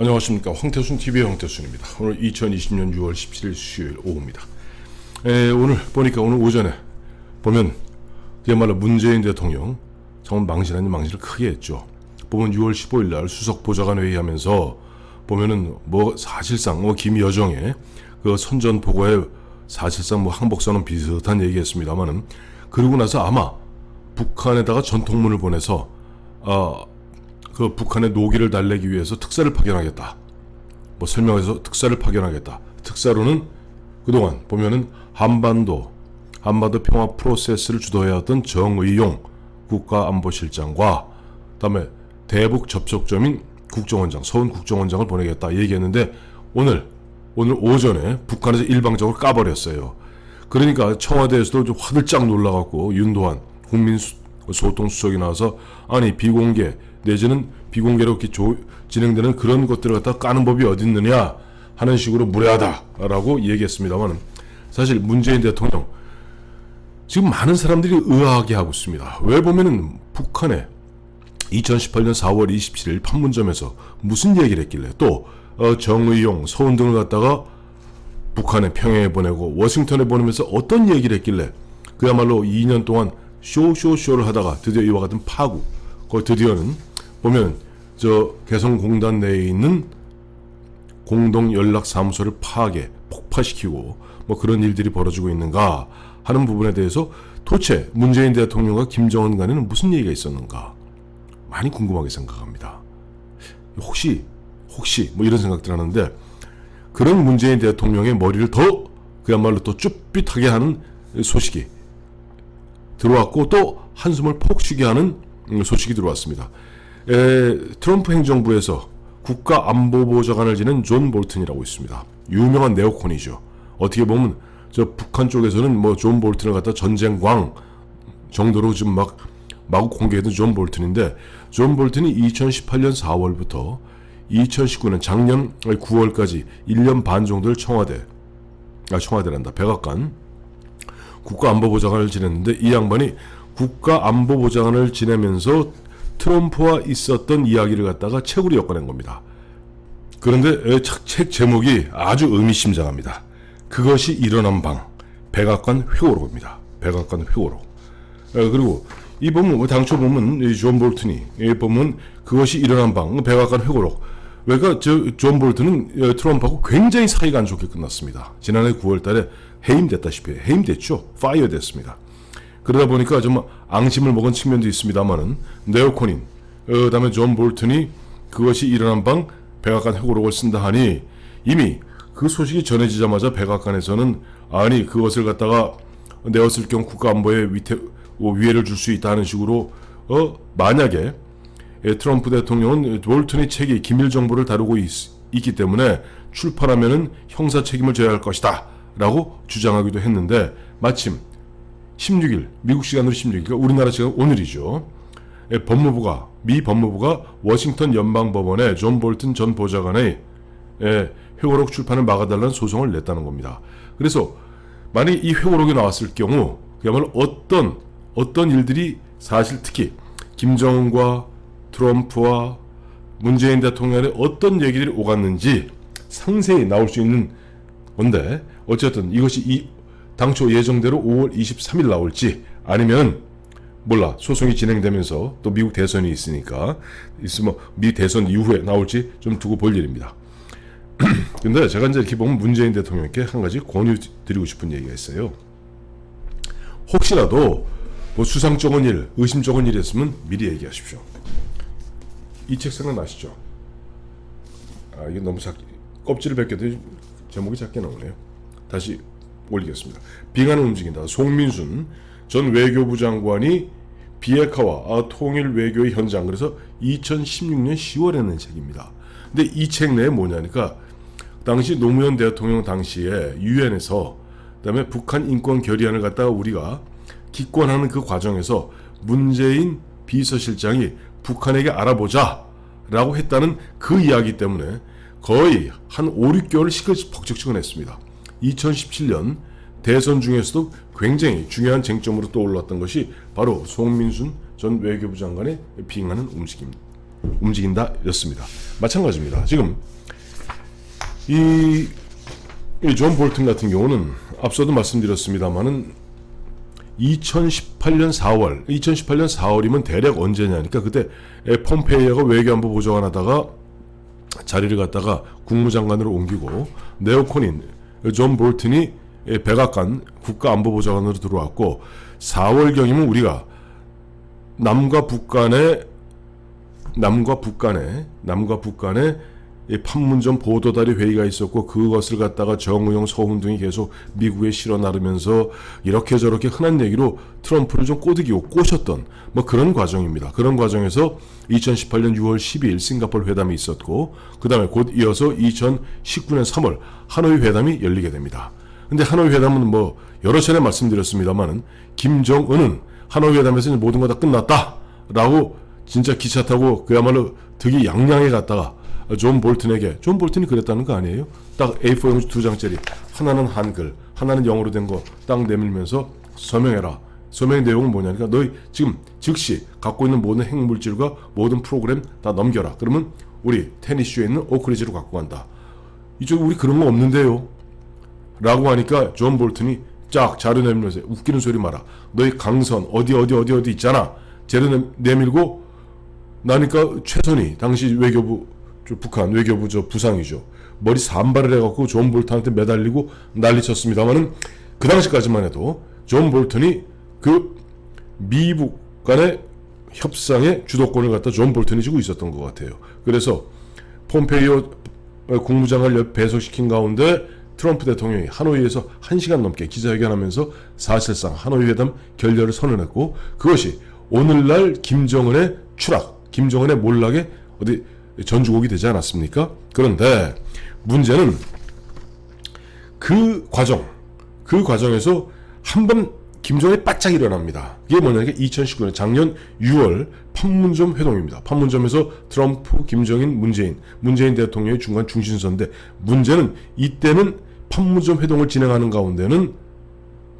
안녕하십니까. 황태순 TV의 황태순입니다. 오늘 2020년 6월 17일 수요일 오후입니다. 오늘 보니까 오늘 오전에 보면 그야말로 문재인 대통령 정말 망신 아닌 망신을 크게 했죠. 보면 6월 15일 날 수석 보좌관 회의하면서 보면은 사실상 김여정의 그 선전 보고에 사실상 항복선언 비슷한 얘기했습니다만은, 그러고 나서 아마 북한에다가 전통문을 보내서 그 북한의 노기를 달래기 위해서 특사를 파견하겠다. 설명해서 특사를 파견하겠다. 특사로는 그동안 보면은 한반도 평화 프로세스를 주도해왔던 정의용 국가안보실장과 그다음에 대북 접촉점인 국정원장, 서훈 국정원장을 보내겠다 얘기했는데 오늘 오전에 북한에서 일방적으로 까버렸어요. 그러니까 청와대에서도 좀 화들짝 놀라갖고 윤도한 국민소통수석이 나와서 아니 비공개 내지는 비공개로 이렇게 진행되는 그런 것들을 갖다 까는 법이 어디 있느냐 하는 식으로 무례하다라고 얘기했습니다만, 사실 문재인 대통령 지금 많은 사람들이 의아하게 하고 있습니다. 왜 보면은 북한에 2018년 4월 27일 판문점에서 무슨 얘기를 했길래 또 정의용, 서훈 등을 갖다가 북한에 평양에 보내고 워싱턴에 보내면서 어떤 얘기를 했길래 그야말로 2년 동안 쇼를 하다가 드디어 이와 같은 파국, 거의 드디어는 보면 개성공단 내에 있는 공동연락사무소를 파괴, 폭파시키고 그런 일들이 벌어지고 있는가 하는 부분에 대해서 도대체 문재인 대통령과 김정은 간에는 무슨 얘기가 있었는가 많이 궁금하게 생각합니다. 혹시 이런 생각들 하는데, 그런 문재인 대통령의 머리를 더 그야말로 또 쭈삣하게 하는 소식이 들어왔고 또 한숨을 푹 쉬게 하는 소식이 들어왔습니다. 트럼프 행정부에서 국가안보보좌관을 지낸 존 볼튼이라고 있습니다. 유명한 네오콘이죠. 어떻게 보면 북한 쪽에서는 존 볼튼을 갖다 전쟁광 정도로 지금 마구 공개했던 존 볼튼인데, 존 볼튼이 2018년 4월부터 2019년 작년 9월까지 1년 반 정도를 청와대란다. 백악관 국가안보보좌관을 지냈는데, 이 양반이 국가안보보좌관을 지내면서 트럼프와 있었던 이야기를 갖다가 책으로 엮어낸 겁니다. 그런데 책 제목이 아주 의미심장합니다. 그것이 일어난 방, 백악관 회고록입니다. 백악관 회고록. 그리고 이 보면 당초 보면 존 볼튼이 보면 그것이 일어난 방, 백악관 회고록. 그러니까 존 볼튼은 트럼프하고 굉장히 사이가 안 좋게 끝났습니다. 지난해 9월달에 해임됐죠. 파이어 됐습니다. 그러다 보니까 좀 앙심을 먹은 측면도 있습니다만은, 네오코닌, 그다음에 존 볼튼이 그것이 일어난 방 백악관 회고록을 쓴다 하니, 이미 그 소식이 전해지자마자 백악관에서는 아니 그것을 갖다가 내었을 경우 국가안보에 위해를 줄 수 있다는 식으로 만약에 트럼프 대통령은 볼튼의 책이 기밀 정보를 다루고 있기 때문에 출판하면은 형사 책임을 져야 할 것이다 라고 주장하기도 했는데, 마침 16일, 미국 시간으로 16일, 그러니까 우리나라 시간 오늘이죠. 미 법무부가 워싱턴 연방법원에 존 볼튼 전 보좌관의 회고록 출판을 막아달라는 소송을 냈다는 겁니다. 그래서 만약 이 회고록이 나왔을 경우 그야말로 어떤 일들이 사실 특히 김정은과 트럼프와 문재인 대통령의 어떤 얘기들이 오갔는지 상세히 나올 수 있는 건데, 어쨌든 이것이 당초 예정대로 5월 23일 나올지 아니면 소송이 진행되면서 또 미국 대선이 있으니까 미 대선 이후에 나올지 좀 두고 볼 일입니다. 근데 제가 이제 이렇게 보면 문재인 대통령께 한 가지 권유 드리고 싶은 얘기가 있어요. 혹시라도 수상쩍은 일, 의심쩍은 일이 있으면 미리 얘기하십시오. 이 책 생각나시죠? 이게 너무 껍질을 벗겨도 제목이 작게 나오네요. 다시 올리겠습니다. 빙하는 움직인다. 송민순 전 외교부 장관이 비핵화와 통일 외교의 현장, 그래서 2016년 10월에 낸 책입니다. 근데 이 책 내에 뭐냐니까, 당시 노무현 대통령 당시에 유엔에서 그다음에 북한 인권 결의안을 갖다가 우리가 기권하는 그 과정에서 문재인 비서실장이 북한에게 알아보자 라고 했다는 그 이야기 때문에 거의 한 5, 6개월을 시끌벅적지근했습니다. 2017년 대선 중에서도 굉장히 중요한 쟁점으로 떠올랐던 것이 바로 송민순 전 외교부 장관의 비행하는 움직임 움직인다 였습니다. 마찬가지입니다. 지금 이 존 볼튼 같은 경우는 앞서도 말씀드렸습니다만은 2018년 4월이면 대략 언제냐니까 그때 폼페이오가 외교안보 보좌관 하다가 자리를 갖다가 국무장관으로 옮기고 네오콘인 존 볼튼이 백악관 국가안보보좌관으로 들어왔고 4월경이면 우리가 남과 북간의 판문점 보도다리 회의가 있었고 그것을 갖다가 정의용, 서훈 등이 계속 미국에 실어 나르면서 이렇게 저렇게 흔한 얘기로 트럼프를 좀 꼬셨던 뭐 그런 과정입니다. 그런 과정에서 2018년 6월 12일 싱가포르 회담이 있었고 그 다음에 곧 이어서 2019년 3월 하노이 회담이 열리게 됩니다. 근데 하노이 회담은 뭐 여러 차례 말씀드렸습니다만은 김정은은 하노이 회담에서 모든 거 다 끝났다라고 진짜 기차 타고 그야말로 득이 양양에 갔다가 존 볼튼이 그랬다는 거 아니에요? 딱 A4 용지 2장짜리 하나는 한글 하나는 영어로 된 거 딱 내밀면서 서명해라. 서명 내용은 뭐냐니까 너희 지금 즉시 갖고 있는 모든 핵물질과 모든 프로그램 다 넘겨라. 그러면 우리 테니시에 있는 오크리지로 갖고 간다. 이쪽에 우리 그런 거 없는데요 라고 하니까 존 볼튼이 쫙 자료 내밀면서 웃기는 소리 마라. 너희 강선 어디 있잖아. 자료 내밀고 나니까 최선희 당시 외교부 북한 외교부 부상이죠. 머리 산발을 해갖고 존 볼튼한테 매달리고 난리쳤습니다만은 그 당시까지만 해도 존 볼튼이 그 미북 간의 협상의 주도권을 갖다 존 볼튼이 쥐고 있었던 것 같아요. 그래서 폼페이오 국무장관을 배석시킨 가운데 트럼프 대통령이 하노이에서 1시간 넘게 기자회견하면서 사실상 하노이 회담 결렬을 선언했고 그것이 오늘날 김정은의 추락, 김정은의 몰락에 어디 전주곡이 되지 않았습니까? 그런데 문제는 그 과정에서 한번 김정은이 바짝 일어납니다. 이게 뭐냐면 2019년 작년 6월 판문점 회동입니다. 판문점에서 트럼프, 김정인, 문재인 대통령의 중간 중심선인데 문제는 이때는 판문점 회동을 진행하는 가운데는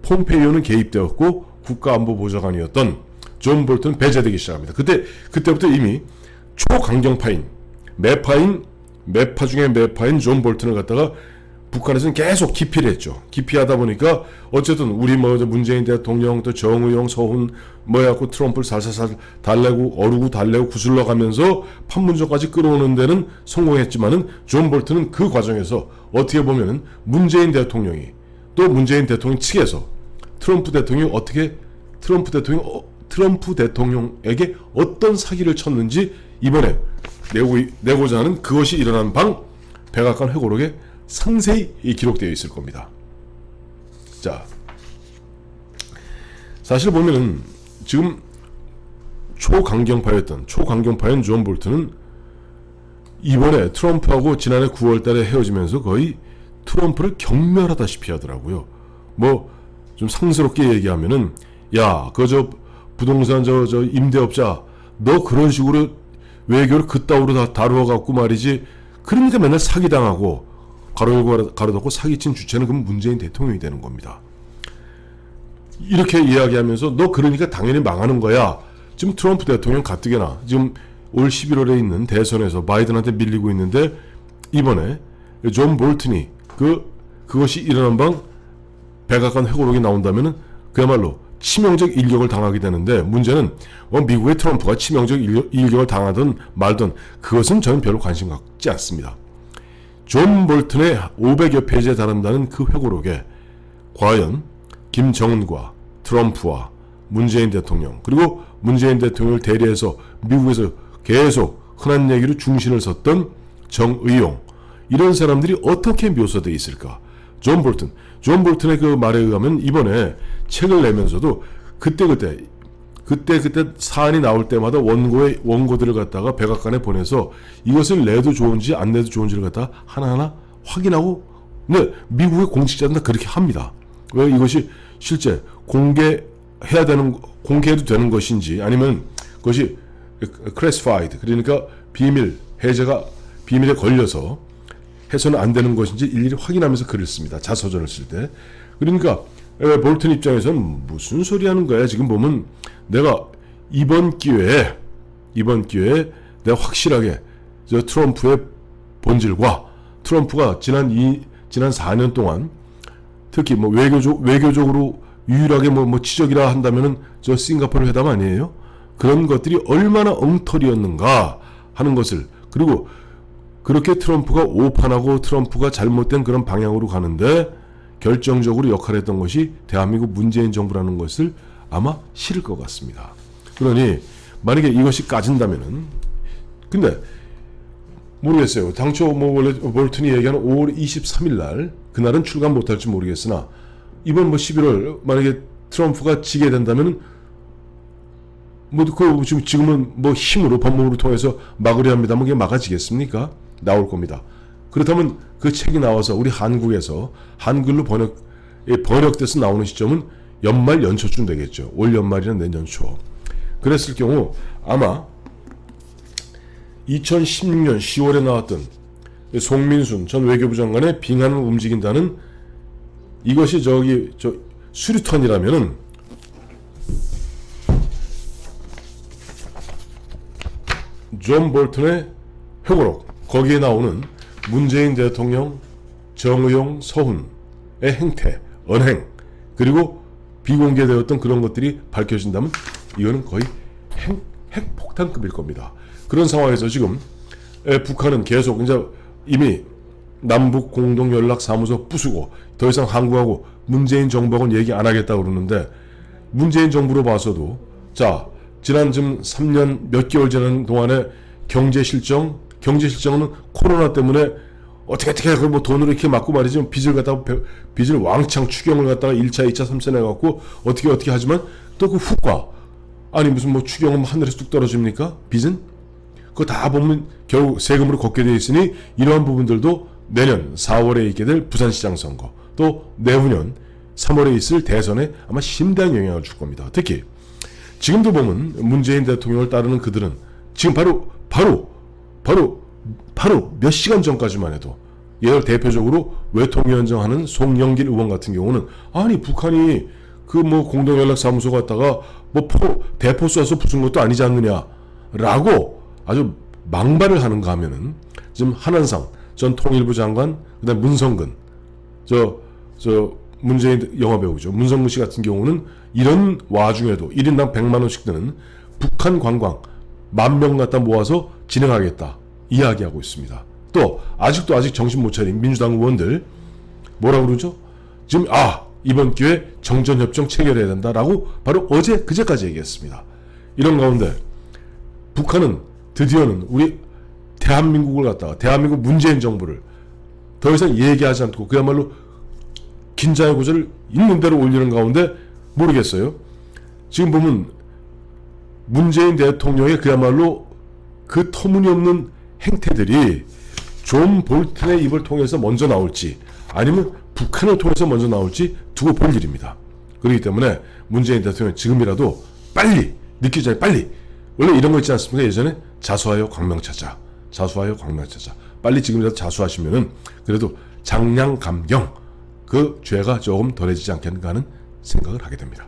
폼페이오는 개입되었고 국가안보보좌관이었던 존 볼튼은 배제되기 시작합니다. 그때부터 이미 초강경파인 매파 중에 매파인 존 볼튼을 갖다가 북한에서는 계속 기피를 했죠. 기피하다 보니까 어쨌든 우리 문재인 대통령 또 정의용, 서훈 해갖고 트럼프를 살살살 어르고 달래고 구슬러 가면서 판문점까지 끌어오는 데는 성공했지만은 존 볼튼은 그 과정에서 어떻게 보면은 문재인 대통령 측에서 트럼프 대통령에게 어떤 사기를 쳤는지 이번에 내고자 하는 그것이 일어난 방 백악관 회고록에 상세히 기록되어 있을 겁니다. 자, 사실 보면은 지금 초강경파인 존 볼튼은 이번에 트럼프하고 지난해 9월달에 헤어지면서 거의 트럼프를 경멸하다시피 하더라고요. 뭐 좀 상스럽게 얘기하면은 야, 부동산 임대업자 너 그런 식으로 외교를 그따위로 다 다루어갖고 말이지. 그러니까 맨날 사기당하고 가로닫고 사기친 주체는 그럼 문재인 대통령이 되는 겁니다. 이렇게 이야기하면서 너 그러니까 당연히 망하는 거야. 지금 트럼프 대통령 가뜩이나 지금 올 11월에 있는 대선에서 바이든한테 밀리고 있는데 이번에 존 볼튼이 그것이 일어난 방 백악관 회고록이 나온다면은 그야말로 치명적 일격을 당하게 되는데 문제는 미국의 트럼프가 치명적 일격을 당하든 말든 그것은 저는 별로 관심 갖지 않습니다. 존 볼튼의 500여 페이지에 달한다는 그 회고록에 과연 김정은과 트럼프와 문재인 대통령 그리고 문재인 대통령을 대리해서 미국에서 계속 흔한 얘기로 중신을 섰던 정의용 이런 사람들이 어떻게 묘사되어 있을까? 존 볼튼의 그 말에 의하면 이번에 책을 내면서도 그때 사안이 나올 때마다 원고들을 갖다가 백악관에 보내서 이것을 내도 좋은지 안 내도 좋은지를 갖다가 하나하나 확인하고 근데 미국의 공직자들은 그렇게 합니다. 왜 이것이 실제 공개해도 되는 것인지 아니면 그것이 classified 그러니까 비밀에 걸려서 해서는 안 되는 것인지 일일이 확인하면서 글을 씁니다. 자서전을 쓸 때. 그러니까 볼튼 입장에서는 무슨 소리 하는 거야. 지금 보면 내가 이번 기회에 내가 확실하게 저 트럼프의 본질과 트럼프가 지난 4년 동안 특히 뭐 외교적으로 유일하게 뭐 치적이라 한다면은 저 싱가포르 회담 아니에요? 그런 것들이 얼마나 엉터리였는가 하는 것을, 그리고 그렇게 트럼프가 오판하고 트럼프가 잘못된 그런 방향으로 가는데 결정적으로 역할을 했던 것이 대한민국 문재인 정부라는 것을 아마 싫을 것 같습니다. 그러니 만약에 이것이 까진다면은, 근데 모르겠어요. 당초 뭐 원래 볼튼이 얘기하는 5월 23일 날 그날은 출간 못할지 모르겠으나 이번 뭐 11월 만약에 트럼프가 지게 된다면은 뭐 그 지금은 뭐 힘으로 법무부를 통해서 막으려 합니다만 그게 막아지겠습니까? 나올 겁니다. 그렇다면 그 책이 나와서 우리 한국에서 한글로 번역돼서 나오는 시점은 연말 연초쯤 되겠죠. 올 연말이나 내년 초. 그랬을 경우 아마 2016년 10월에 나왔던 송민순 전 외교부 장관의 빙하는 움직인다는 이것이 저 수류탄이라면은 존 볼튼의 회고록, 거기에 나오는 문재인 대통령, 정의용, 서훈의 행태, 언행, 그리고 비공개되었던 그런 것들이 밝혀진다면 이거는 거의 핵폭탄급일 겁니다. 그런 상황에서 지금 북한은 계속 이제 이미 남북 공동연락사무소 부수고 더 이상 한국하고 문재인 정부하고는 얘기 안 하겠다고 그러는데, 문재인 정부로 봐서도 자 지난 지금 3년 몇 개월 지난 동안에 경제실정은 코로나 때문에 어떻게 뭐 돈으로 이렇게 맞고 말이지, 빚을 왕창 추경을 갖다가 1차, 2차, 3차 내갖고 어떻게 하지만 또 그 후과, 아니 무슨 뭐 추경은 하늘에서 뚝 떨어집니까? 빚은? 그거 다 보면 결국 세금으로 걷게 돼 있으니 이러한 부분들도 내년 4월에 있게 될 부산시장 선거, 또 내후년 3월에 있을 대선에 아마 심대한 영향을 줄 겁니다. 특히 지금도 보면 문재인 대통령을 따르는 그들은 지금 바로 몇 시간 전까지만 해도, 예를 대표적으로 외통위원장 하는 송영길 의원 같은 경우는 아니 북한이 그 뭐 공동연락사무소 갔다가 뭐 대포 쏴서 부순 것도 아니지 않느냐라고 아주 망발을 하는가 하면은, 지금 한한상 전 통일부 장관, 그다음 문성근 문재인 영화배우죠. 문성근 씨 같은 경우는 이런 와중에도 1인당 100만 원씩 드는 북한 관광 10,000명 갖다 모아서 진행하겠다 이야기하고 있습니다. 또 아직 정신 못 차린 민주당 의원들 뭐라고 그러죠? 지금 이번 기회에 정전협정 체결해야 된다라고 바로 그제까지 얘기했습니다. 이런 가운데 북한은 드디어는 우리 대한민국을 갖다가, 대한민국 문재인 정부를 더 이상 얘기하지 않고 그야말로 긴장의 고지를 있는 대로 올리는 가운데, 모르겠어요. 지금 보면 문재인 대통령의 그야말로 그 터무니없는 행태들이 존 볼튼의 입을 통해서 먼저 나올지 아니면 북한을 통해서 먼저 나올지 두고 볼 일입니다. 그렇기 때문에 문재인 대통령 지금이라도 빨리, 늦기 전에 빨리, 원래 이런 거 있지 않습니까? 예전에 자수하여 광명 찾자. 빨리 지금이라도 자수하시면은 그래도 장량감경 그 죄가 조금 덜해지지 않겠는가 하는 생각을 하게 됩니다.